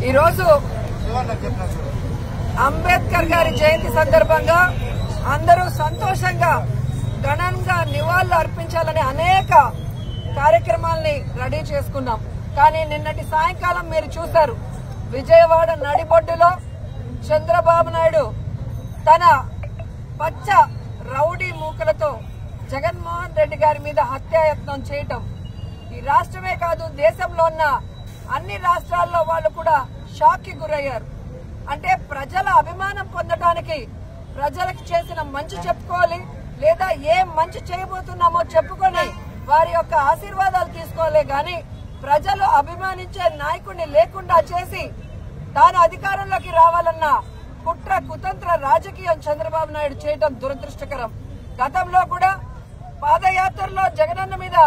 ఈరోజు అంబేద్కర్ గారి జయంతి సందర్భంగా అందరూ సంతోషంగా ఘనంగా నివాళులు అర్పించాలని అనేక కార్యక్రమాల్ని రెడీ చేసుకున్నాం. కానీ నిన్నటి సాయంకాలం మీరు చూశారు, విజయవాడ నడిబొడ్డులో చంద్రబాబు నాయుడు తన పచ్చ రౌడీ మూకలతో జగన్మోహన్ రెడ్డి గారి మీద హత్యాయత్నం చేయటం ఈ రాష్ట్రమే కాదు, దేశంలో ఉన్న అన్ని రాష్ట్రాల్లో వాళ్ళు కూడా షాక్ కి గురయ్యారు. అంటే ప్రజల అభిమానం పొందడానికి ప్రజలకు చేసిన మంచి చెప్పుకోవాలి, లేదా ఏం మంచి చేయబోతున్నామో చెప్పుకొని వారి యొక్క ఆశీర్వాదాలు తీసుకోవాలి. గాని ప్రజలు అభిమానించే నాయకుడిని లేకుండా చేసి తాను అధికారంలోకి రావాలన్న కుట్ర కుతంత్ర రాజకీయం చంద్రబాబు నాయుడు చేయడం దురదృష్టకరం. గతంలో కూడా పాదయాత్రలో జగనన్న మీద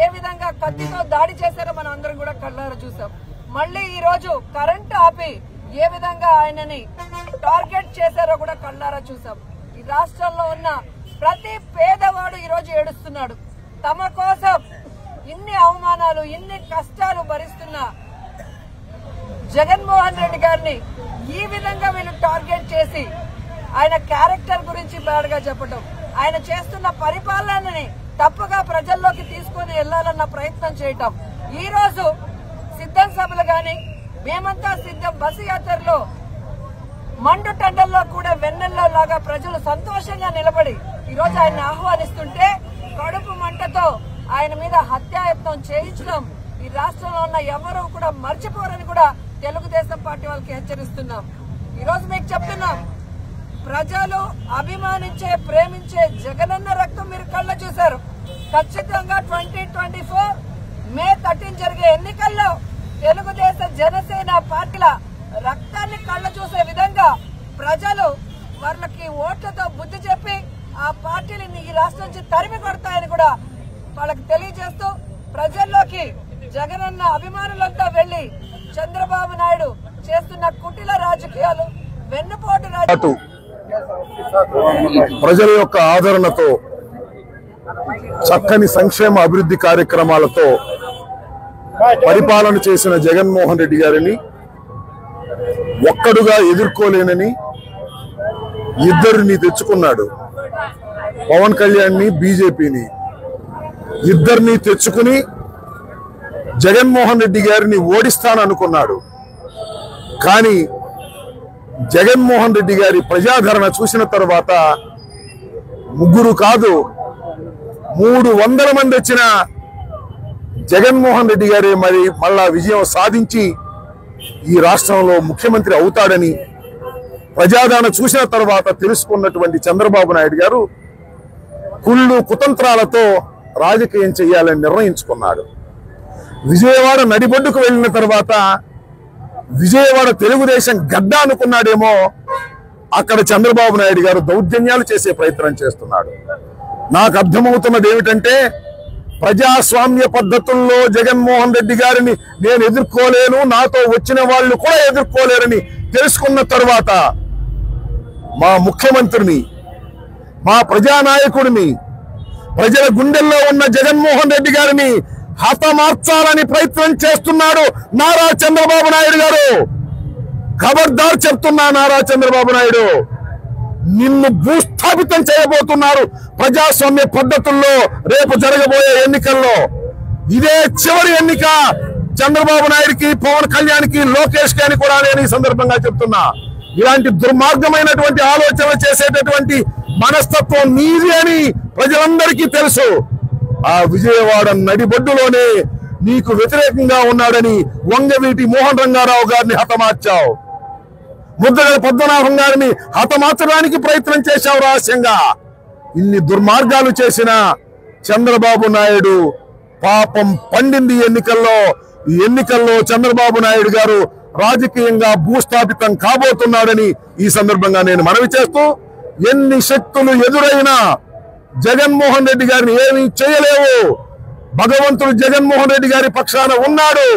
ఏ విధంగా కత్తితో దాడి చేశారో మనం అందరం కూడా కళ్ళారా చూసాం. మళ్లీ ఈ రోజు కరెంటు ఆపి ఏ విధంగా ఆయనని టార్గెట్ చేశారో కూడా కళ్ళారా చూసాం. ఈ రాష్ట్రంలో ఉన్న ప్రతి పేదవాడు ఈ రోజు ఏడుస్తున్నాడు. తమ కోసం ఇన్ని అవమానాలు ఇన్ని కష్టాలు భరిస్తున్న జగన్మోహన్ రెడ్డి గారిని ఈ విధంగా వీళ్ళు టార్గెట్ చేసి ఆయన క్యారెక్టర్ గురించి బ్యాడ్ గా చెప్పడం, ఆయన చేస్తున్న పరిపాలనని తప్పుగా ప్రజల్లోకి తీసుకుని వెళ్లాలన్న ప్రయత్నం చేయటం. ఈ రోజు సిద్ధం సభలు గాని మేమంతా సిద్ధం బస్సు యాత్రలో మండు టండల్లో కూడా వెన్నెల్లో లాగా ప్రజలు సంతోషంగా నిలబడి ఈ రోజు ఆయన ఆహ్వానిస్తుంటే కడుపు మంటతో ఆయన మీద హత్యాయత్నం చేయించడం ఈ రాష్ట్రంలో ఉన్న ఎవరూ కూడా మర్చిపోరని కూడా తెలుగుదేశం పార్టీ వాళ్ళకి హెచ్చరిస్తున్నాం. ఈ రోజు మీకు చెప్తున్నాం, ప్రజలు అభిమానించే ప్రేమించే జగనన్న రక్తం మీరు కళ్ళ చూశారు. ఖచ్చితంగా 2024 మే 13 జరిగే ఎన్నికల్లో తెలుగుదేశ జనసేన పార్టీల రక్తాన్ని కళ్ళ చూసే విధంగా ప్రజలు వాళ్ళకి ఓట్లతో బుద్ధి చెప్పి ఆ పార్టీని ఈ రాష్ట్రం నుంచి తరిమి కొడతాయని కూడా వాళ్ళకి తెలియజేస్తూ ప్రజల్లోకి జగనన్న అభిమానులంతా వెళ్లి చంద్రబాబు నాయుడు చేస్తున్న కుటిల రాజకీయాలు వెన్నుపోటు రాజకీయాలు ప్రజల యొక్క ఆదరణతో చక్కని సంక్షేమ అభివృద్ధి కార్యక్రమాలతో పరిపాలన చేసిన జగన్మోహన్ రెడ్డి గారిని ఒక్కడుగా ఎదుర్కోలేనని ఇద్దరిని తెచ్చుకున్నాడు. పవన్ కళ్యాణ్ని బీజేపీని ఇద్దరిని తెచ్చుకుని జగన్మోహన్ రెడ్డి గారిని ఓడిస్తాననుకున్నాడు. కానీ జగన్మోహన్ రెడ్డి గారి ప్రజాదరణ చూసిన తర్వాత ముగ్గురు కాదు 300 మంది వచ్చిన జగన్మోహన్ రెడ్డి గారే మరి మళ్ళా విజయం సాధించి ఈ రాష్ట్రంలో ముఖ్యమంత్రి అవుతాడని ప్రజాదరణ చూసిన తర్వాత తెలుసుకున్నటువంటి చంద్రబాబు నాయుడు గారు కుళ్ళు కుతంత్రాలతో రాజకీయం చేయాలని నిర్ణయించుకున్నాడు. విజయవాడ నడిబొడ్డుకు వెళ్ళిన తర్వాత విజయవాడ తెలుగుదేశం గడ్డ అనుకున్నాడేమో, అక్కడ చంద్రబాబు నాయుడు గారు దౌర్జన్యాలు చేసే ప్రయత్నం చేస్తున్నాడు. నాకు అర్థమవుతున్నది ఏమిటంటే, ప్రజాస్వామ్య పద్ధతుల్లో జగన్మోహన్ రెడ్డి గారిని నేను ఎదుర్కోలేను, నాతో వచ్చిన వాళ్ళు కూడా ఎదుర్కోలేరని తెలుసుకున్న తర్వాత మా ముఖ్యమంత్రిని, మా ప్రజానాయకుడిని, ప్రజల గుండెల్లో ఉన్న జగన్మోహన్ రెడ్డి గారిని హతమార్చాలని ప్రయత్నం చేస్తున్నాడు నారా చంద్రబాబు నాయుడు గారు. ఖబర్దార్ చెప్తున్నా నారా చంద్రబాబు నాయుడు, నిన్ను భూస్థాపితం చేయబోతున్నారు ప్రజాస్వామ్య పద్ధతుల్లో రేపు జరగబోయే ఎన్నికల్లో. ఇదే చివరి ఎన్నిక చంద్రబాబు నాయుడికి, పవన్ కళ్యాణ్కి, లోకేష్ కి అని కూడా నేను ఈ సందర్భంగా చెప్తున్నా. ఇలాంటి దుర్మార్గమైనటువంటి ఆలోచన చేసేటటువంటి మనస్తత్వం నీది అని ప్రజలందరికీ తెలుసు. ఆ విజయవాడ నడిబొడ్డులోనే నీకు వ్యతిరేకంగా ఉన్నాడని వంగవీటి మోహన్ రంగారావు గారిని హతమార్చావు, ముద్దగడ పద్మనాభం గారిని హతమార్చడానికి ప్రయత్నం చేశావు రహస్యంగా. ఇన్ని దుర్మార్గాలు చేసిన చంద్రబాబు నాయుడు పాపం పండింది ఈ ఎన్నికల్లో చంద్రబాబు నాయుడు గారు రాజకీయంగా భూస్థాపితం కాబోతున్నాడని ఈ సందర్భంగా నేను మనవి చేస్తూ, ఎన్ని శక్తులు ఎదురైనా జగన్మోహన్ రెడ్డి గారిని ఏమీ చేయలేవు. భగవంతుడు జగన్మోహన్ రెడ్డి గారి పక్షాన ఉన్నాడు.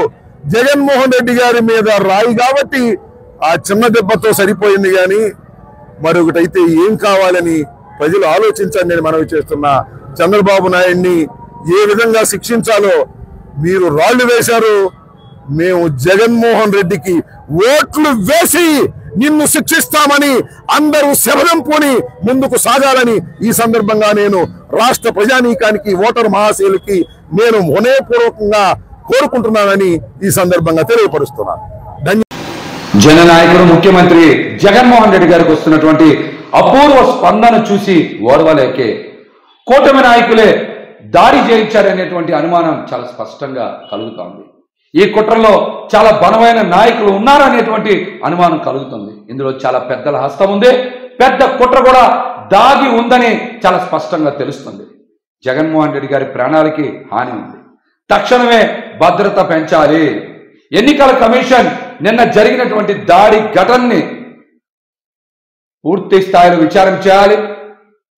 జగన్మోహన్ రెడ్డి గారి మీద రాయి కాబట్టి ఆ చిన్న దెబ్బతో సరిపోయింది, కానీ మరొకటైతే ఏం కావాలని ప్రజలు ఆలోచించండి నేను మనవి చేస్తున్నా. చంద్రబాబు నాయుడిని ఏ విధంగా శిక్షించాలో మీరు రాళ్లు వేశారు, మేము జగన్మోహన్ రెడ్డికి ఓట్లు వేసి నిన్ను శిక్షిస్తామని అందరూ శబదం పూని ముందుకు సాగాలని ఈ సందర్భంగా నేను రాష్ట్ర ప్రజానీకానికి ఓటరు మహాశయులకి నేను హృదయపూర్వకంగా కోరుకుంటున్నానని ఈ సందర్భంగా తెలియపరుస్తున్నాను. జననాయకుడు ముఖ్యమంత్రి జగన్మోహన్ రెడ్డి గారికి వస్తున్నటువంటి అపూర్వ స్పందన చూసి ఓర్వలేకే కూటమి నాయకులే దాడి చేయించారనేటువంటి అనుమానం చాలా స్పష్టంగా కలుగుతోంది. ఈ కుట్రలో చాలా బలమైన నాయకులు ఉన్నారనేటువంటి అనుమానం కలుగుతుంది. ఇందులో చాలా పెద్దల హస్తం ఉంది, పెద్ద కుట్ర కూడా దాగి ఉందని చాలా స్పష్టంగా తెలుస్తుంది. జగన్మోహన్ రెడ్డి గారి ప్రాణాలకి హాని ఉంది. తక్షణమే భద్రత పెంచాలి. ఎన్నికల కమిషన్ నిన్న జరిగినటువంటి దాడి ఘటనని పూర్తి స్థాయిలో విచారణ చేయాలి.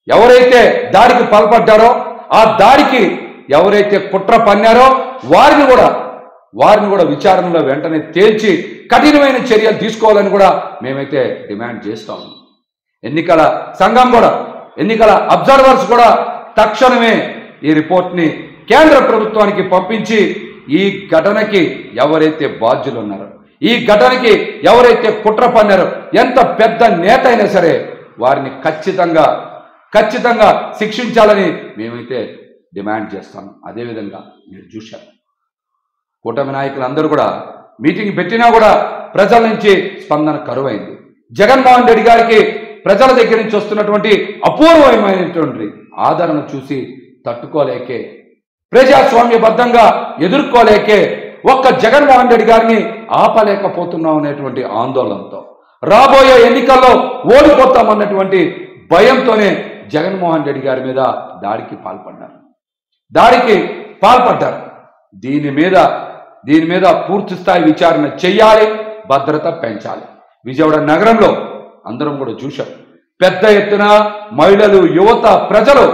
ఎవరైతే దాడికి పాల్పడ్డారో, ఆ దాడికి ఎవరైతే కుట్ర పన్నారో వారిని కూడా విచారణలో వెంటనే తేల్చి కఠినమైన చర్యలు తీసుకోవాలని కూడా మేమైతే డిమాండ్ చేస్తాం. ఎన్నికల సంఘం కూడా, ఎన్నికల అబ్జర్వర్స్ కూడా తక్షణమే ఈ రిపోర్ట్ని కేంద్ర ప్రభుత్వానికి పంపించి ఈ ఘటనకి ఎవరైతే బాధ్యులు ఉన్నారో, ఈ ఘటనకి ఎవరైతే కుట్ర పన్నారో, ఎంత పెద్ద నేత అయినా సరే వారిని ఖచ్చితంగా శిక్షించాలని మేమైతే డిమాండ్ చేస్తాం. అదేవిధంగా మీరు చూశారు, కూటమి నాయకులందరూ కూడా మీటింగ్ పెట్టినా కూడా ప్రజల నుంచి స్పందన కరువైంది. జగన్మోహన్ రెడ్డి గారికి ప్రజల దగ్గర నుంచి వస్తున్నటువంటి అపూర్వమైనటువంటి ఆదరణ చూసి తట్టుకోలేకే, ప్రజాస్వామ్యబద్ధంగా ఎదుర్కోలేకే ఒక్క జగన్మోహన్ రెడ్డి గారిని ఆపలేకపోతున్నాం అనేటువంటి ఆందోళనతో, రాబోయే ఎన్నికల్లో ఓడిపోతామన్నటువంటి భయంతోనే జగన్మోహన్ రెడ్డి గారి మీద దాడికి పాల్పడ్డారు. దీని మీద పూర్తి స్థాయి విచారణ చెయ్యాలి, భద్రత పెంచాలి. విజయవాడ నగరంలో అందరం కూడా చూశాం, పెద్ద ఎత్తున మహిళలు, యువత, ప్రజలు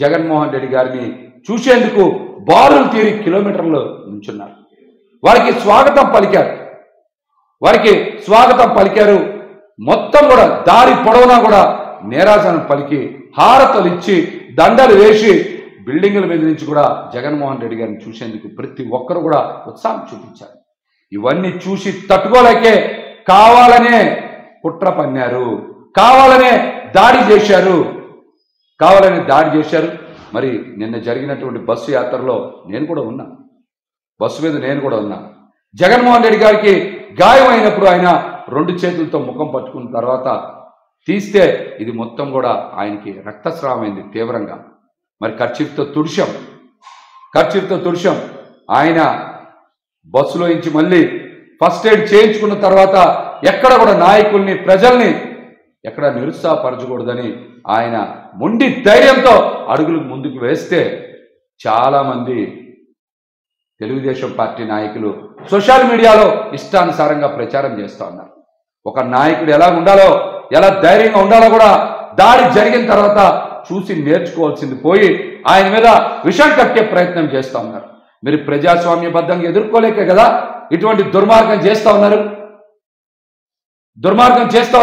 జగన్మోహన్ రెడ్డి గారిని చూసేందుకు బారులు తీరి కిలోమీటర్లు నుంచున్నారు. వారికి స్వాగతం పలికారు. మొత్తం కూడా దారి పొడవునా కూడా నీరాజనం పలికి, హారతలు ఇచ్చి, దండలు వేసి, బిల్డింగుల మీద నుంచి కూడా జగన్మోహన్ రెడ్డి గారిని చూసేందుకు ప్రతి ఒక్కరు కూడా ఉత్సాహం చూపించారు. ఇవన్నీ చూసి తట్టుకోలేకే కావాలనే కుట్ర పన్నారు, కావాలనే దాడి చేశారు. మరి నిన్న జరిగినటువంటి బస్సు యాత్రలో నేను కూడా ఉన్నా, బస్సు మీద నేను కూడా ఉన్నా. జగన్మోహన్ రెడ్డి గారికి గాయమైనప్పుడు ఆయన 2 చేతులతో ముఖం పట్టుకున్న తర్వాత తీస్తే ఇది మొత్తం కూడా ఆయనకి రక్తస్రావమైంది తీవ్రంగా. మరి కర్చీఫ్తో తుడిచాం. ఆయన బస్సులో నుంచి మళ్ళీ ఫస్ట్ ఎయిడ్ చేయించుకున్న తర్వాత ఎక్కడ కూడా నాయకుల్ని, ప్రజల్ని ఎక్కడ నిరుత్సాహపరచకూడదని ఆయన మొండి ధైర్యంతో అడుగులు ముందుకు వేస్తే చాలామంది తెలుగుదేశం పార్టీ నాయకులు సోషల్ మీడియాలో ఇష్టానుసారంగా ప్రచారం చేస్తూ ఉన్నారు. ఒక నాయకుడు ఎలా ఉండాలో, ఎలా ధైర్యంగా ఉండాలో కూడా దాడి జరిగిన తర్వాత చూసి నేర్చుకోవాల్సింది పోయి ఆయన మీద విషం కక్కే ప్రయత్నం చేస్తూ ఉన్నారు. మీరు ప్రజాస్వామ్యబద్ధంగా ఎదుర్కోలేకే కదా ఇటువంటి దుర్మార్గం చేస్తూ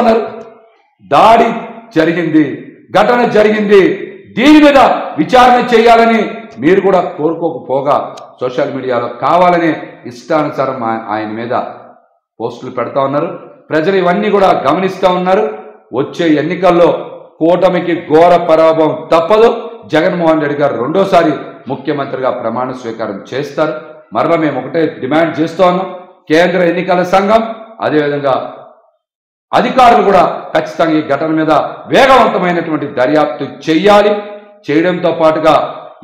ఉన్నారు. దాడి జరిగింది, ఘటన జరిగింది, దీని మీద విచారణ చేయాలని మీరు కూడా కోరుకోకపోగా సోషల్ మీడియాలో కావాలనే ఇష్టానుసారం ఆయన మీద పోస్టులు పెడతా ఉన్నారు. ప్రజలు ఇవన్నీ కూడా గమనిస్తూ ఉన్నారు. వచ్చే ఎన్నికల్లో కూటమికి ఘోర పరాభవం తప్పదు. జగన్మోహన్ రెడ్డి గారు 2వ ముఖ్యమంత్రిగా ప్రమాణ స్వీకారం చేస్తారు. మరలా మేము ఒకటే డిమాండ్ చేస్తూ ఉన్నాం, కేంద్ర ఎన్నికల సంఘం అదేవిధంగా అధికారులు కూడా ఖచ్చితంగా ఈ ఘటన మీద వేగవంతమైనటువంటి దర్యాప్తు చేయడంతో పాటుగా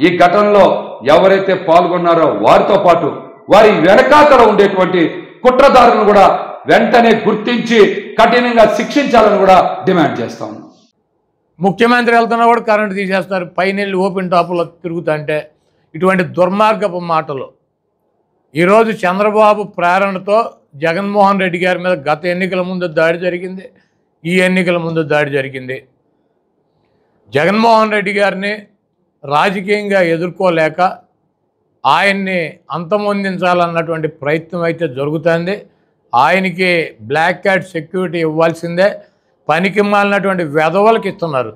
ఈ ఘటనలో ఎవరైతే పాల్గొన్నారో వారితో పాటు వారి వెనకాతల ఉండేటువంటి కుట్రదారులను కూడా వెంటనే గుర్తించి కఠినంగా శిక్షించాలని కూడా డిమాండ్ చేస్తా ఉన్నాం. ముఖ్యమంత్రి వెళ్తున్నా కూడా కరెంటు తీసేస్తారు, పైనెళ్ళి ఓపెన్ టాపులో తిరుగుతుంటే ఇటువంటి దుర్మార్గపు మాటలు. ఈరోజు చంద్రబాబు ప్రేరణతో జగన్మోహన్ రెడ్డి గారి మీద గత ఎన్నికల ముందు దాడి జరిగింది, ఈ ఎన్నికల ముందు దాడి జరిగింది. జగన్మోహన్ రెడ్డి గారిని రాజకీయంగా ఎదుర్కోలేక ఆయన్ని అంతమొందించాలన్నటువంటి ప్రయత్నం అయితే జరుగుతుంది. ఆయనకి బ్లాక్ క్యాట్ సెక్యూరిటీ ఇవ్వాల్సిందే. పనికి మాలినటువంటి వెధవలకు ఇస్తున్నారు.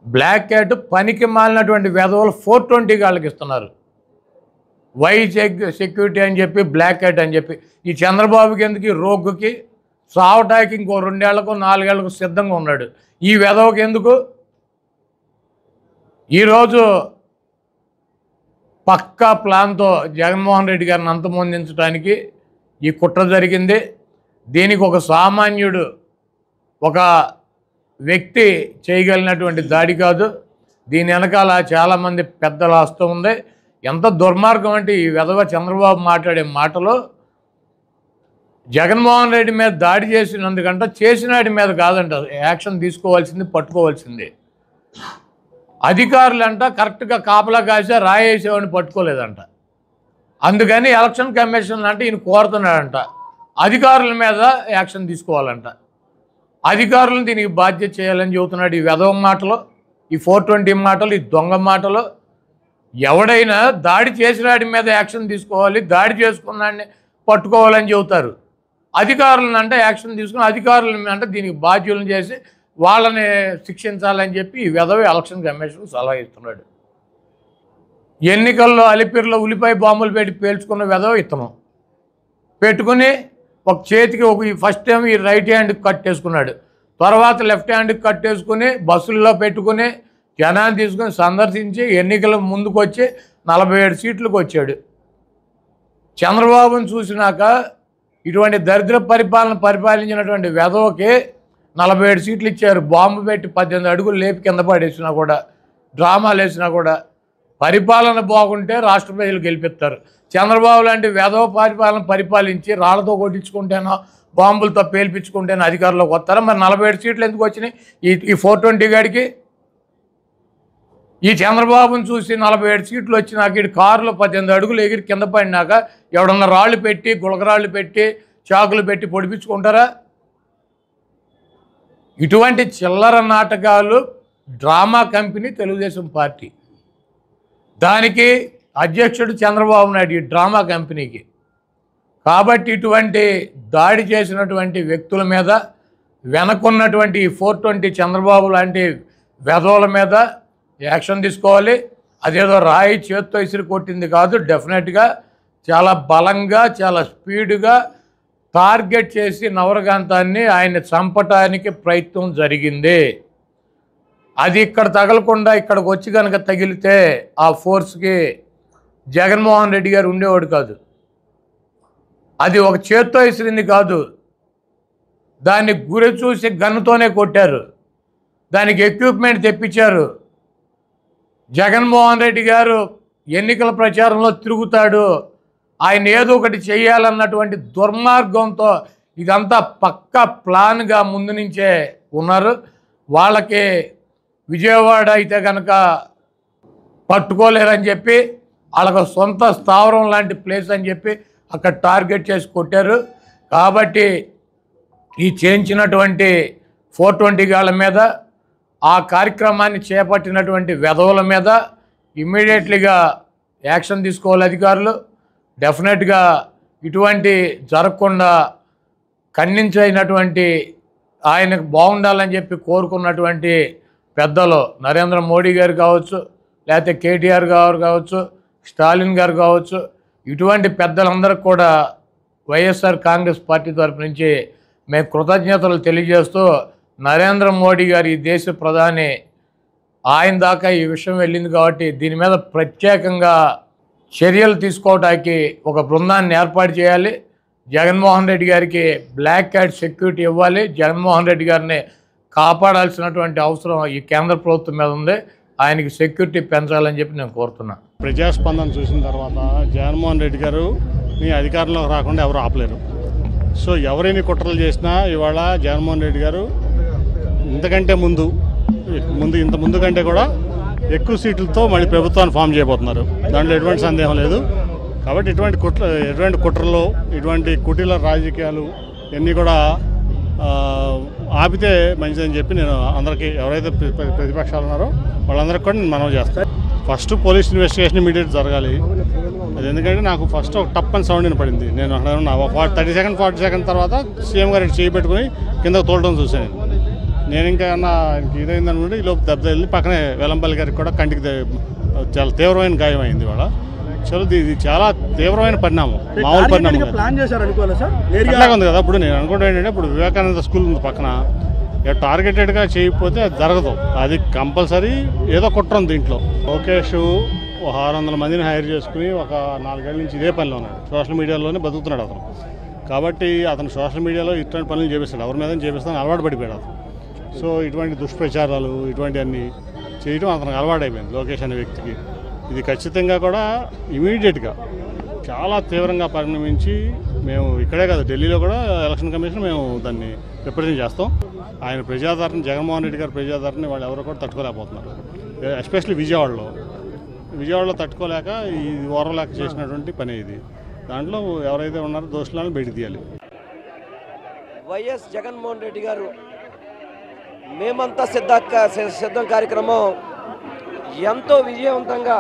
బ్లాక్ క్యాట్ పనికి మాలినటువంటి వెధవలు 420 వాళ్ళకి ఇస్తున్నారు. వై సెక్యూరిటీ అని చెప్పి బ్లాక్ హ్యాట్ అని చెప్పి ఈ చంద్రబాబుకి ఎందుకు ఈ రోగ్గుకి సావటానికి ఇంకో 2 ఏళ్లకు 4 ఏళ్లకు సిద్ధంగా ఉన్నాడు. ఈ వెధవకి ఎందుకు? ఈరోజు పక్కా ప్లాన్తో జగన్మోహన్ రెడ్డి గారిని అంతమొందించడానికి ఈ కుట్ర జరిగింది. దీనికి ఒక సామాన్యుడు ఒక వ్యక్తి చేయగలిగినటువంటి దాడి కాదు. దీని వెనకాల చాలామంది పెద్దల హస్తం ఉంది. ఎంత దుర్మార్గం అంటే ఈ వెధవ చంద్రబాబు మాట్లాడే మాటలు జగన్మోహన్ రెడ్డి మీద దాడి చేసినందుకంట చేసినాడి మీద కాదంట యాక్షన్ తీసుకోవాల్సింది, పట్టుకోవాల్సింది. అధికారులంట కరెక్ట్గా కాపలా కాసే రాయేసేవాడిని పట్టుకోలేదంట. అందుకని ఎలక్షన్ కమిషన్ అంటే ఈయన కోరుతున్నాడంట అధికారుల మీద యాక్షన్ తీసుకోవాలంట. అధికారులను దీనికి బాధ్యత చేయాలని చెబుతున్నాడు. ఈ వెధవ మాటలు, ఈ 420 మాటలు, ఈ దొంగ మాటలు. ఎవడైనా దాడి చేసినాడి మీద యాక్షన్ తీసుకోవాలి, దాడి చేసుకున్నాడిని పట్టుకోవాలని చెబుతారు. అధికారులను అంటే యాక్షన్ తీసుకుని అధికారులను అంటే దీనికి బాధ్యులను చేసి వాళ్ళని శిక్షించాలని చెప్పి ఈ వెధవ ఎలక్షన్ కమిషన్ సలహా ఇస్తున్నాడు. ఎన్నికల్లో అలిపిరిలో ఉల్లిపాయ బాంబులు పెట్టి పేల్చుకున్న వెధవ ఇతను పెట్టుకుని ఒక చేతికి ఫస్ట్ టైం ఈ రైట్ హ్యాండ్కి కట్టేసుకున్నాడు, తర్వాత లెఫ్ట్ హ్యాండ్కి కట్టేసుకుని బస్సుల్లో పెట్టుకుని జనాన్ని తీసుకుని సందర్శించి ఎన్నికల ముందుకు వచ్చి 47 సీట్లకు వచ్చాడు. చంద్రబాబును చూసినాక ఇటువంటి దరిద్ర పరిపాలించినటువంటి వెధవకి 47 సీట్లు ఇచ్చారు. బాంబు పెట్టి 18 అడుగులు లేపి కింద పడేసినా కూడా, డ్రామాలు వేసినా కూడా పరిపాలన బాగుంటే రాష్ట్ర ప్రజలు గెలిపిస్తారు. చంద్రబాబు లాంటి వెధవ పరిపాలించి రాళ్లతో కొట్టించుకుంటేనో బాంబులతో పేల్పించుకుంటేనో అధికారంలోకి వస్తారా? మరి 47 సీట్లు ఎందుకు వచ్చినాయి ఈ 420 గాడికి? ఈ చంద్రబాబును చూసి 47 సీట్లు వచ్చినాక ఇటు కారులో 18 అడుగులు ఎగిరి కింద పడినాక ఎవడన్నా రాళ్ళు పెట్టి గులకరాళ్ళు పెట్టి చాకులు పెట్టి పొడిపించుకుంటారా? ఇటువంటి చిల్లర నాటకాలు డ్రామా కంపెనీ తెలుగుదేశం పార్టీ. దానికి అధ్యక్షుడు చంద్రబాబు నాయుడు ఈ డ్రామా కంపెనీకి. కాబట్టి ఇటువంటి దాడి చేసినటువంటి వ్యక్తుల మీద వెనకున్నటువంటి 420 చంద్రబాబు లాంటి వెధవల మీద యాక్షన్ తీసుకోవాలి. అదేదో రాయి చేత్తో ఇసిరి కొట్టింది కాదు, డెఫినెట్గా చాలా బలంగా చాలా స్పీడ్గా టార్గెట్ చేసి నవరకాంతాన్ని ఆయన చంపటానికి ప్రయత్నం జరిగింది. అది ఇక్కడ తగలకుండా ఇక్కడికి వచ్చి కనుక తగిలితే ఆ ఫోర్స్కి జగన్మోహన్ రెడ్డి గారు ఉండేవాడు కాదు. అది ఒక చేత్తో ఇసిరింది కాదు, దాన్ని గురి చూసి గన్నుతోనే కొట్టారు, దానికి ఎక్విప్మెంట్ తెప్పించారు. జగన్మోహన్ రెడ్డి గారు ఎన్నికల ప్రచారంలో తిరుగుతాడు, ఆయన ఏదో ఒకటి చేయాలన్నటువంటి దుర్మార్గంతో ఇదంతా పక్కా ప్లాన్గా ముందు నుంచే ఉన్నారు. వాళ్ళకి విజయవాడ అయితే కనుక పట్టుకోలేరని చెప్పి వాళ్ళకు సొంత స్థావరం లాంటి ప్లేస్ అని చెప్పి అక్కడ టార్గెట్ చేసి కొట్టారు. కాబట్టి ఈ చేయించినటువంటి 420 గాళ్ళ మీద, ఆ కార్యక్రమాన్ని చేపట్టినటువంటి వెధవల మీద ఇమ్మీడియట్లీగా యాక్షన్ తీసుకోవాలి అధికారులు. డెఫినెట్గా ఇటువంటి జరగకుండా ఖండించినటువంటి ఆయనకు బాగుండాలని చెప్పి కోరుకున్నటువంటి పెద్దలు నరేంద్ర మోడీ గారు కావచ్చు, లేకపోతే కేటీఆర్ గారు కావచ్చు, స్టాలిన్ గారు కావచ్చు, ఇటువంటి పెద్దలందరికీ కూడా వైఎస్ఆర్ కాంగ్రెస్ పార్టీ తరఫు నుంచి మేము కృతజ్ఞతలు తెలియజేస్తూ, నరేంద్ర మోడీ గారు ఈ దేశ ప్రధాని, ఆయన దాకా ఈ విషయం వెళ్ళింది కాబట్టి దీని మీద ప్రత్యేకంగా చర్యలు తీసుకోవడానికి ఒక బృందాన్ని ఏర్పాటు చేయాలి. జగన్మోహన్ రెడ్డి గారికి బ్లాక్ క్యాట్ సెక్యూరిటీ ఇవ్వాలి. జగన్మోహన్ రెడ్డి గారిని కాపాడాల్సినటువంటి అవసరం ఈ కేంద్ర ప్రభుత్వం మీద ఉంది. ఆయనకి సెక్యూరిటీ పెంచాలని చెప్పి నేను కోరుతున్నాను. ప్రజాస్పందన చూసిన తర్వాత జగన్మోహన్ రెడ్డి గారు మీ అధికారంలోకి రాకుండా ఎవరు ఆపలేరు. సో ఎవరైనా కుట్రలు చేసినా ఇవాళ జగన్మోహన్ రెడ్డి గారు ఇంత ముందు కంటే కూడా ఎక్కువ సీట్లతో మళ్ళీ ప్రభుత్వాన్ని ఫామ్ చేయబోతున్నారు. దాంట్లో ఎటువంటి సందేహం లేదు. కాబట్టి ఎటువంటి కుట్రలు, ఇటువంటి కుటీల రాజకీయాలు ఇవన్నీ కూడా ఆపితే మంచిదని చెప్పి నేను అందరికీ, ఎవరైతే ప్రతిపక్షాలు ఉన్నారో వాళ్ళందరికీ కూడా నేను మనవి చేస్తాను. ఫస్ట్ పోలీస్ ఇన్వెస్టిగేషన్ ఇమీడియట్ జరగాలి. అది ఎందుకంటే నాకు ఫస్ట్ ఒక టప్ అని సౌండ్ వినపడింది. నేను అక్కడ ఉన్నా 30 సెకండ్ 40 సెకండ్ తర్వాత సీఎం గారు చేయి పెట్టుకుని కిందకు తోలడం చూశాను. నేను ఇంకా ఇదైందనుకుంటే ఈలోపు దెబ్బ వెళ్ళి పక్కనే వెల్లంపల్లి గారికి కూడా కంటికి చాలా తీవ్రమైన గాయం అయింది వాళ్ళ. చలో ఇది చాలా తీవ్రమైన పరిణామం, మామూలు పరిణామం ప్లాన్ చేశారు అనుకోవాలి సార్. అట్లాగే ఉంది కదా. ఇప్పుడు నేను అనుకుంటా ఏంటంటే, ఇప్పుడు వివేకానంద స్కూల్ ఉంది పక్కన, టార్గెటెడ్గా చేయకపోతే అది జరగదు. అది కంపల్సరీ ఏదో కుట్ర ఉంది దీంట్లో. లోకేష్ 600 మందిని హైర్ చేసుకుని ఒక 4 ఏళ్ళ నుంచి ఇదే పనిలో ఉన్నాడు. సోషల్ మీడియాలోనే బతుకుతున్నాడు అతను. కాబట్టి అతను సోషల్ మీడియాలో ఇటువంటి పనులు చేపిస్తాడు, ఎవరి మీద చేపిస్తాను అలవాటు పడిపోయాడు అతను. సో ఇటువంటి దుష్ప్రచారాలు ఇటువంటివన్నీ చేయడం అతనికి అలవాటైపోయింది లోకేష్ అనే వ్యక్తికి. ఇది ఖచ్చితంగా కూడా ఇమీడియట్గా చాలా తీవ్రంగా పరిణమించి మేము ఇక్కడే కాదు ఢిల్లీలో కూడా ఎలక్షన్ కమిషన్ మేము దాన్ని రిప్రజెంట్ చేస్తాం. ఆయన ప్రజాదరణ, జగన్మోహన్ రెడ్డి గారి ప్రజాదరణ వాళ్ళు ఎవరు కూడా తట్టుకోలేకపోతున్నారు. ఎస్పెషల్లీ విజయవాడలో తట్టుకోలేక ఈ ఓర్వలేక చేసినటువంటి పని ఇది. దాంట్లో ఎవరైతే ఉన్నారో దోషులను బయటకు తీయాలి. వైఎస్ జగన్మోహన్ రెడ్డి గారు మేమంతా సిద్ధం కార్యక్రమం ఎంతో విజయవంతంగా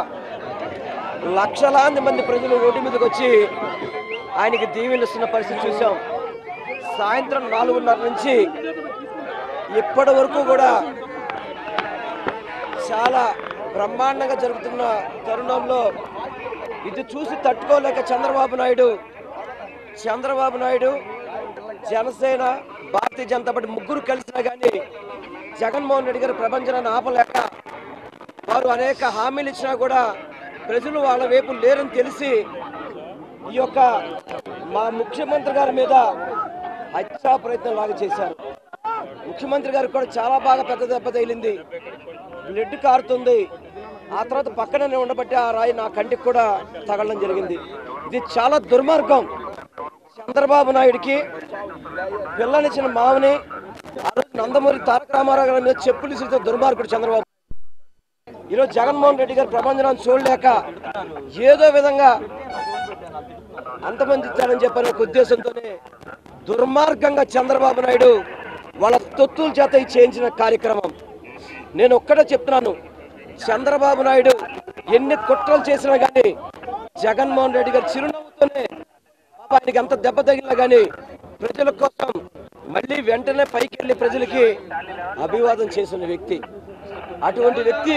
లక్షలాది మంది ప్రజలు రోడ్డు మీదకి వచ్చి ఆయనకి దీవెనిస్తున్న పరిస్థితి చూసాం. సాయంత్రం 4:30 నుంచి ఇప్పటి వరకు కూడా చాలా బ్రహ్మాండంగా జరుగుతున్న తరుణంలో ఇది చూసి తట్టుకోలేక చంద్రబాబు నాయుడు, జనసేన, భారతీయ జనతా పార్టీ ముగ్గురు కలిసినా కానీ జగన్మోహన్ రెడ్డి గారి ప్రపంచాన్ని ఆపలేక వారు అనేక హామీలు ఇచ్చినా కూడా ప్రజలు వాళ్ళ వైపు లేరని తెలిసి ఈ యొక్క మా ముఖ్యమంత్రి గారి మీద హత్యా ప్రయత్నం లాగా చేశారు. ముఖ్యమంత్రి గారికి కూడా చాలా బాగా పెద్ద దెబ్బ తగిలింది, బ్లడ్ కారుతుంది. ఆ తర్వాత పక్కనే ఉండబట్టి ఆ రాయి నా కంటికి కూడా తగలడం జరిగింది. ఇది చాలా దుర్మార్గం. చంద్రబాబు నాయుడికి పిల్లనిచ్చిన మామని ఆ రోజు నందమూరి తారక రామారావు గారి మీద చెప్పులు ఇస్తే దుర్మార్గుడు చంద్రబాబు. ఈరోజు జగన్మోహన్ రెడ్డి గారి ప్రపంచాన్ని చూడలేక ఏదో విధంగా అంతమందించాలని చెప్పిన ఒక ఉద్దేశంతోనే దుర్మార్గంగా చంద్రబాబు నాయుడు వాళ్ళ తొత్తుల చేత చేయించిన కార్యక్రమం. నేను ఒక్కటే చెప్తున్నాను, చంద్రబాబు నాయుడు ఎన్ని కుట్రలు చేసినా కానీ జగన్మోహన్ రెడ్డి గారు చిరునవ్వుతోనే ఆయనకి ఎంత దెబ్బ తగిలినా కానీ ప్రజల కోసం మళ్ళీ వెంటనే పైకి వెళ్ళి ప్రజలకి అభివాదం చేసిన వ్యక్తి. అటువంటి వ్యక్తి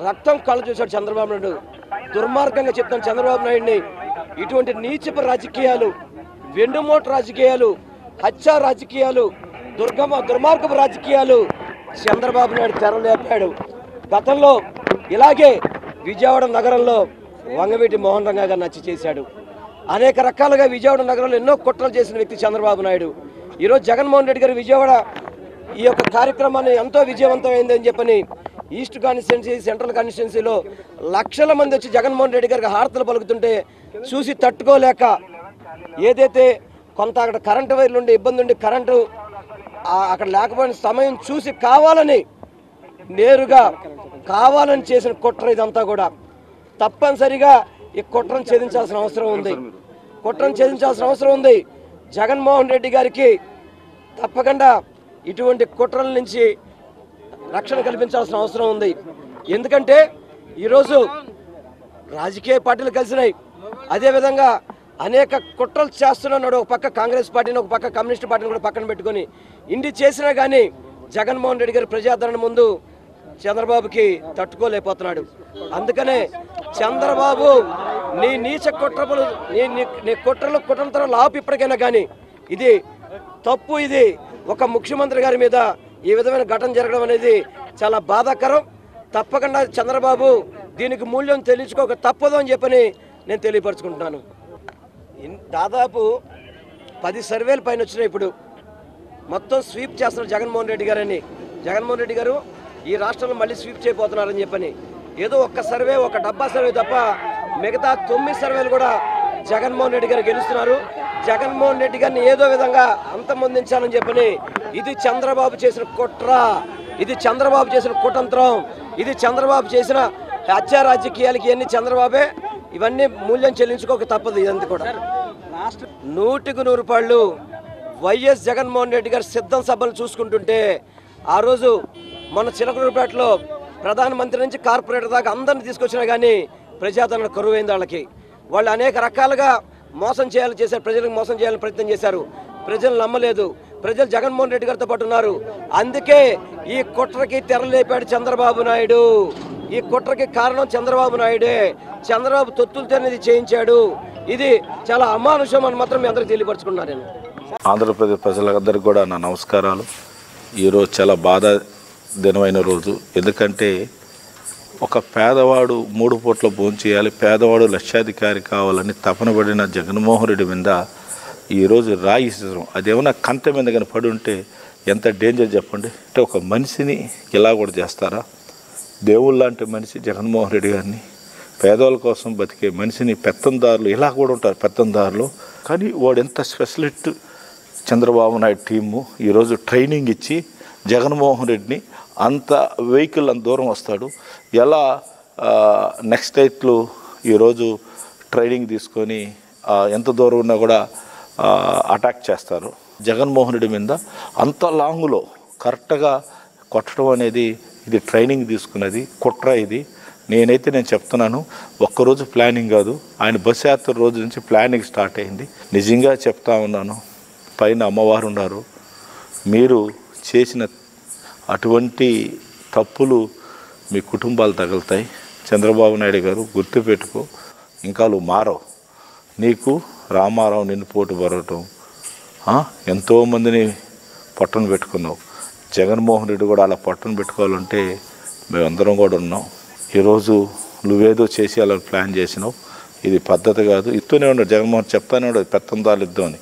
రక్తం కళ్ళు చూశాడు చంద్రబాబు నాయుడు. దుర్మార్గంగా చెప్తాను చంద్రబాబు నాయుడిని. ఇటువంటి నీచపు రాజకీయాలు, వెండుమోటు రాజకీయాలు, హత్యా రాజకీయాలు, దుర్మార్గపు రాజకీయాలు చంద్రబాబు నాయుడు తెరలేపాడు. గతంలో ఇలాగే విజయవాడ నగరంలో వంగవీటి మోహన్ రంగా గారు నచ్చి చేశాడు. అనేక రకాలుగా విజయవాడ నగరంలో ఎన్నో కుట్రలు చేసిన వ్యక్తి చంద్రబాబు నాయుడు. ఈరోజు జగన్మోహన్ రెడ్డి గారు విజయవాడ ఈ యొక్క కార్యక్రమాన్ని ఎంతో విజయవంతమైందని చెప్పని ఈస్ట్ కాన్స్టిట్యున్సీ, సెంట్రల్ కాన్స్టిట్యున్సీలో లక్షల మంది వచ్చి జగన్మోహన్ రెడ్డి గారికి హారతలు పలుకుతుంటే చూసి తట్టుకోలేక ఏదైతే కొంత అక్కడ కరెంటు వైర్లు ఉండి ఇబ్బంది ఉండి కరెంటు అక్కడ లేకపోయిన సమయం చూసి నేరుగా కావాలని చేసిన కుట్ర ఇదంతా కూడా. తప్పనిసరిగా ఈ కుట్రను ఛేదించాల్సిన అవసరం ఉంది. జగన్మోహన్ రెడ్డి గారికి తప్పకుండా ఇటువంటి కుట్రల నుంచి రక్షణ కల్పించాల్సిన అవసరం ఉంది. ఎందుకంటే ఈరోజు రాజకీయ పార్టీలు కలిసినాయి, అదేవిధంగా అనేక కుట్రలు చేస్తున్నాడు. ఒక పక్క కాంగ్రెస్ పార్టీని, ఒక పక్క కమ్యూనిస్ట్ పార్టీని కూడా పక్కన పెట్టుకొని ఇన్ని చేసినా కానీ జగన్మోహన్ రెడ్డి గారి ప్రజాదరణ ముందు చంద్రబాబుకి తట్టుకోలేకపోతున్నాడు. అందుకనే చంద్రబాబు నీ నీచ కుట్రలు, నీ కుట్రలతో లాపు ఇప్పటికైనా కానీ ఇది తప్పు. ఇది ఒక ముఖ్యమంత్రి గారి మీద ఈ విధమైన ఘటన జరగడం అనేది చాలా బాధాకరం. తప్పకుండా చంద్రబాబు దీనికి మూల్యం తెలియచుకోక తప్పదు అని చెప్పని నేను తెలియపరచుకుంటున్నాను. దాదాపు 10 సర్వేల పైన వచ్చినాయి. ఇప్పుడు మొత్తం స్వీప్ చేస్తున్నారు జగన్మోహన్ రెడ్డి గారని. జగన్మోహన్ రెడ్డి గారు ఈ రాష్ట్రంలో మళ్ళీ స్వీప్ చేయబోతున్నారని చెప్పని ఏదో ఒక్క సర్వే, ఒక డబ్బా సర్వే తప్ప మిగతా 9 సర్వేలు కూడా జగన్మోహన్ రెడ్డి గారు గెలుస్తున్నారు. జగన్మోహన్ రెడ్డి గారిని ఏదో విధంగా అంతమొందించాలని చెప్పని ఇది చంద్రబాబు చేసిన కుట్ర, ఇది చంద్రబాబు చేసిన కుతంత్రం, ఇది చంద్రబాబు చేసిన హత్యా రాజకీయాలకి ఇవన్నీ చంద్రబాబే ఇవన్నీ మూల్యం చెల్లించుకోక తప్పదు. ఇదంతా కూడా 100కు 100 పాళ్ళు వైఎస్ జగన్మోహన్ రెడ్డి గారు సిద్ధం సభలు చూసుకుంటుంటే ఆ రోజు మన చిలకలూరుపేటలో ప్రధానమంత్రి నుంచి కార్పొరేటర్ దాకా అందరిని తీసుకొచ్చినా కానీ ప్రజాదరణ కరువైంది. వాళ్ళు అనేక రకాలుగా మోసం చేయాలని చేశారు, ప్రజలకు మోసం చేయాలని ప్రయత్నం చేశారు. ప్రజలు నమ్మలేదు. ప్రజలు జగన్మోహన్ రెడ్డి గారితో పాటు ఉన్నారు. అందుకే ఈ కుట్రకి తెరలేపాడు చంద్రబాబు నాయుడు. ఈ కుట్రకి కారణం చంద్రబాబు నాయుడే. చంద్రబాబు తొత్తులతో అనేది చేయించాడు. ఇది చాలా అమానుషం అని మాత్రం మీ అందరికీ తెలియపరచుకున్నాను నేను. ఆంధ్రప్రదేశ్ ప్రజలందరికీ కూడా నా నమస్కారాలు. ఈరోజు చాలా బాధ దినమైన రోజు. ఎందుకంటే ఒక పేదవాడు 3 పూట్ల భోంచేయాలి, పేదవాడు లక్షాధికారి కావాలని తపన పడిన జగన్మోహన్ రెడ్డి మీద ఈరోజు రాయి ఇస్తాం. అదేమన్నా కంట మీద కానీ పడి ఉంటే ఎంత డేంజర్ చెప్పండి. అంటే ఒక మనిషిని ఇలా కూడా చేస్తారా? దేవుళ్ళ లాంటి మనిషి జగన్మోహన్ రెడ్డి గారిని, పేదవాళ్ళ కోసం బతికే మనిషిని పెత్తందారులు ఇలా కూడా ఉంటారు, పెత్తందారులు. కానీ వాడు ఎంత స్పెషలిస్ట్ చంద్రబాబు నాయుడు టీము ఈరోజు ట్రైనింగ్ ఇచ్చి జగన్మోహన్ రెడ్డిని అంత వెహికల్ అంత దూరం వస్తాడు ఎలా నెక్స్ట్ డేట్లు ఈరోజు ట్రైనింగ్ తీసుకొని ఎంత దూరం ఉన్నా కూడా అటాక్ చేస్తారు. జగన్మోహన్ రెడ్డి మీద అంత లాంగ్లో కరెక్ట్గా కొట్టడం అనేది ఇది ట్రైనింగ్ తీసుకున్నది కుట్ర. ఇది నేను చెప్తున్నాను, ఒక్కరోజు ప్లానింగ్ కాదు, ఆయన బస్ యాత్ర రోజు నుంచి ప్లానింగ్ స్టార్ట్ అయింది. నిజంగా చెప్తా ఉన్నాను, పైన అమ్మవారు ఉన్నారు. మీరు చేసిన అటువంటి తప్పులు మీ కుటుంబాలు తగులుతాయి. చంద్రబాబు నాయుడు గారు గుర్తుపెట్టుకో, ఇంకా నువ్వు మారవు. నీకు రామారావు నిన్ను పోటు పడటం, ఎంతోమందిని పట్టున పెట్టుకున్నావు. జగన్మోహన్ రెడ్డి కూడా అలా పట్టున పెట్టుకోవాలంటే మేమందరం కూడా ఉన్నాం. ఈరోజు నువ్వేదో చేసి అలా ప్లాన్ చేసినావు. ఇది పద్ధతి కాదు. ఇస్తూనే ఉన్నాడు జగన్మోహన్, చెప్తానే ఉన్నాడు పెత్తందారులు ఇద్దాం అని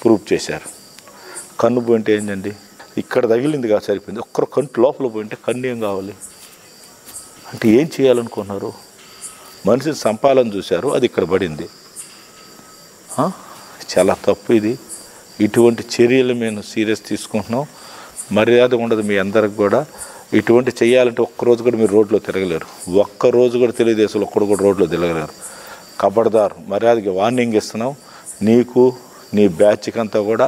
ప్రూవ్ చేశారు. కన్ను పోయింటే ఏంటండి, ఇక్కడ తగిలింది కాదు సరిపోయింది. ఒక్కరు కంటి లోపల పోయింటే కన్ను ఏం కావాలి అంటే ఏం చేయాలనుకున్నారు? మనిషిని సంపాలని చూశారు, అది ఇక్కడ పడింది. చాలా తప్పు ఇది. ఇటువంటి చర్యలు మేము సీరియస్ తీసుకుంటున్నాం. మర్యాద ఉండదు మీ అందరికి కూడా. ఇటువంటి చేయాలంటే ఒక్కరోజు కూడా మీరు రోడ్లో తిరగలేరు. ఒక్కరోజు కూడా తెలుగుదేశంలో ఒక్కడు కూడా రోడ్లో తిరగలేరు. కబడ్దార్, మర్యాదకి వార్నింగ్ ఇస్తున్నాం. నీకు నీ బ్యాచ్కి అంతా కూడా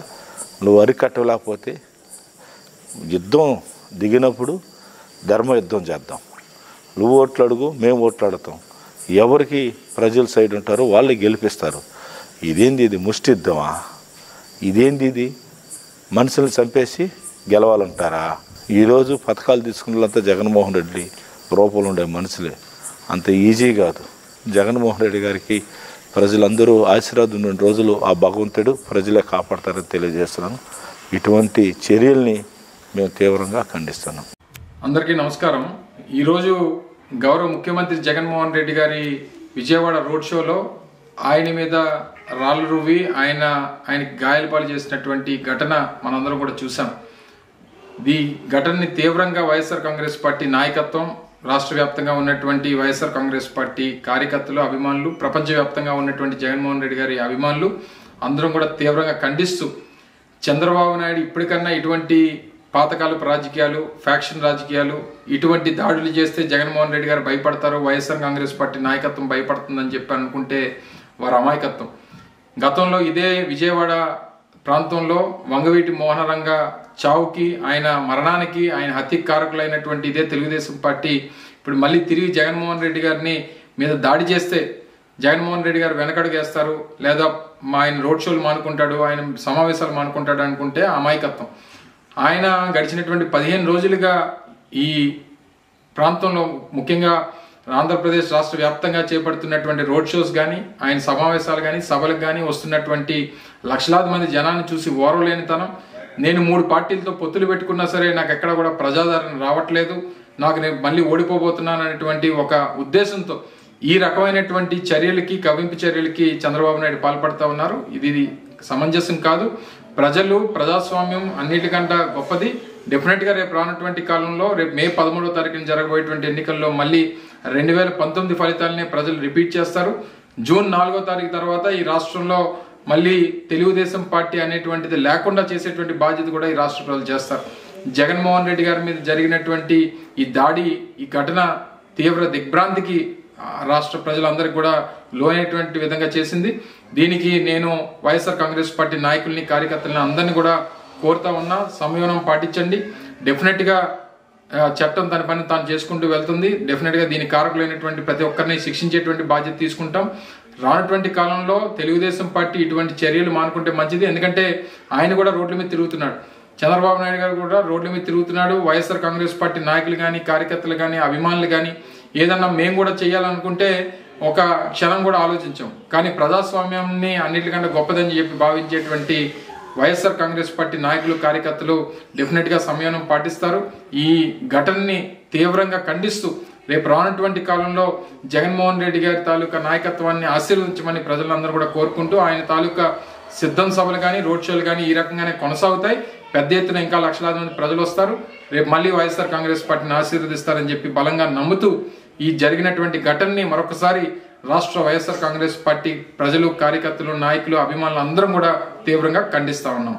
నువ్వు అరికట్టలేకపోతే యుద్ధం దిగినప్పుడు ధర్మ యుద్ధం చేద్దాం. నువ్వు ఓట్లు అడుగు, మేము ఓట్లు అడుగుతాం. ఎవరికి ప్రజల సైడ్ ఉంటారో వాళ్ళే గెలిపిస్తారు. ఇదేంది ఇది ముష్టిద్దామా? ఇదేంది ఇది మనుషుల్ని చంపేసి గెలవాలంటారా? ఈరోజు పథకాలు తీసుకున్న వాళ్ళంతా జగన్మోహన్ రెడ్డి రూపంలో ఉండే మనుషులే. అంత ఈజీ కాదు. జగన్మోహన్ రెడ్డి గారికి ప్రజలందరూ ఆశీర్వాదం ఉన్న రోజులు ఆ భగవంతుడు ప్రజలే కాపాడతారని తెలియజేస్తున్నాను. ఇటువంటి చర్యల్ని మేము తీవ్రంగా ఖండిస్తున్నాం. అందరికీ నమస్కారం. ఈరోజు గౌరవ ముఖ్యమంత్రి జగన్మోహన్ రెడ్డి గారి విజయవాడ రోడ్ షోలో ఆయన మీద రాళ్ళు రువ్వి ఆయనకి గాయాలపాలు చేసినటువంటి ఘటన మనందరం కూడా చూసాం. ఈ ఘటనని తీవ్రంగా వైఎస్ఆర్ కాంగ్రెస్ పార్టీ నాయకత్వం, రాష్ట్ర వ్యాప్తంగా ఉన్నటువంటి వైఎస్ఆర్ కాంగ్రెస్ పార్టీ కార్యకర్తలు, అభిమానులు, ప్రపంచవ్యాప్తంగా ఉన్నటువంటి జగన్మోహన్ రెడ్డి గారి అభిమానులు అందరం కూడా తీవ్రంగా ఖండిస్తూ, చంద్రబాబు నాయుడు ఇప్పటికన్నా ఇటువంటి పాతకాలపు రాజకీయాలు, ఫ్యాక్షన్ రాజకీయాలు, ఇటువంటి దాడులు చేస్తే జగన్మోహన్ రెడ్డి గారు భయపడతారు, వైఎస్ఆర్ కాంగ్రెస్ పార్టీ నాయకత్వం భయపడుతుందని చెప్పి అనుకుంటే వారి అమాయకత్వం. గతంలో ఇదే విజయవాడ ప్రాంతంలో వంగవీటి మోహనరంగ చావుకి, ఆయన మరణానికి, ఆయన హత్యకు కారకులైనటువంటి ఇదే తెలుగుదేశం పార్టీ ఇప్పుడు మళ్ళీ తిరిగి జగన్మోహన్ రెడ్డి గారిని మీద దాడి చేస్తే జగన్మోహన్ రెడ్డి గారు వెనకడుగేస్తారు, లేదా ఆయన రోడ్ షోలు మానుకుంటాడు, ఆయన సమావేశాలు మానుకుంటాడు అనుకుంటే అమాయకత్వం. ఆయన గడిచినటువంటి 15 రోజులుగా ఈ ప్రాంతంలో, ముఖ్యంగా ఆంధ్రప్రదేశ్ రాష్ట్ర వ్యాప్తంగా చేపడుతున్నటువంటి రోడ్ షోస్ కానీ, ఆయన సమావేశాలు కానీ, సభలకు కానీ వస్తున్నటువంటి లక్షలాది మంది జనాన్ని చూసి ఓర్వలేనితనం, నేను 3 పార్టీలతో పొత్తులు పెట్టుకున్నా సరే నాకు ఎక్కడ కూడా ప్రజాదరణ రావట్లేదు, నేను మళ్ళీ ఓడిపోబోతున్నాను అనేటువంటి ఒక ఉద్దేశంతో ఈ రకమైనటువంటి చర్యలకి, కవింపు చర్యలకి చంద్రబాబు నాయుడు పాల్పడతా ఉన్నారు. ఇది సమంజసం కాదు. ప్రజలు, ప్రజాస్వామ్యం అన్నిటికంటే గొప్పది. డెఫినెట్గా రేపు రానటువంటి కాలంలో, రేపు మే 13వ తారీఖున జరగబోయేటువంటి ఎన్నికల్లో మళ్ళీ 2019 ఫలితాలనే ప్రజలు రిపీట్ చేస్తారు. జూన్ 4వ తారీఖు తర్వాత ఈ రాష్ట్రంలో మళ్ళీ తెలుగుదేశం పార్టీ అనేటువంటిది లేకుండా చేసేటువంటి బాధ్యత కూడా ఈ రాష్ట్ర ప్రజలు చేస్తారు. జగన్మోహన్ రెడ్డి గారి మీద జరిగినటువంటి ఈ దాడి, ఈ ఘటన తీవ్ర దిగ్భ్రాంతికి రాష్ట్ర ప్రజలందరికీ కూడా లోనైనటువంటి విధంగా చేసింది. దీనికి నేను వైఎస్ఆర్ కాంగ్రెస్ పార్టీ నాయకుల్ని, కార్యకర్తలని అందరినీ కూడా కోరుతా ఉన్నా, సంయమనం పాటించండి. డెఫినెట్గా చట్టం తన పని తాను చేసుకుంటూ వెళ్తుంది. డెఫినెట్గా దీని కారకులైనటువంటి ప్రతి ఒక్కరిని శిక్షించేటువంటి బాధ్యత తీసుకుంటాం. రానటువంటి కాలంలో తెలుగుదేశం పార్టీ ఇటువంటి చర్యలు మానుకుంటే మంచిది. ఎందుకంటే ఆయన కూడా రోడ్ల మీద తిరుగుతున్నాడు, చంద్రబాబు నాయుడు గారు కూడా రోడ్ల మీద తిరుగుతున్నాడు. వైఎస్ఆర్ కాంగ్రెస్ పార్టీ నాయకులు కానీ, కార్యకర్తలు కానీ, అభిమానులు కానీ ఏదన్నా మేము కూడా చేయాలనుకుంటే ఒక క్షణం కూడా ఆలోచించాం. కానీ ప్రజాస్వామ్యాన్ని అన్నిటికంటే గొప్పదని చెప్పి భావించేటువంటి వైఎస్ఆర్ కాంగ్రెస్ పార్టీ నాయకులు, కార్యకర్తలు డెఫినెట్గా సంయమనం పాటిస్తారు. ఈ ఘటనని తీవ్రంగా ఖండిస్తూ రేపు రానటువంటి కాలంలో జగన్మోహన్ రెడ్డి గారి తాలూకా నాయకత్వాన్ని ఆశీర్వదించమని ప్రజలందరూ కూడా కోరుకుంటూ, ఆయన తాలూకా సిద్ధం సభలు కానీ, రోడ్ షోలు కానీ ఈ రకంగానే కొనసాగుతాయి. పెద్ద ఎత్తున ఇంకా లక్షలాది మంది ప్రజలు వస్తారు. రేపు మళ్ళీ వైఎస్ఆర్ కాంగ్రెస్ పార్టీని ఆశీర్వదిస్తారని చెప్పి బలంగా నమ్ముతూ ఈ జరిగినటువంటి ఘటనని మరొకసారి రాష్ట్ర వైఎస్ఆర్ కాంగ్రెస్ పార్టీ ప్రజలు, కార్యకర్తలు, నాయకులు, అభిమానులు అందరం కూడా తీవ్రంగా ఖండిస్తా ఉన్నాం.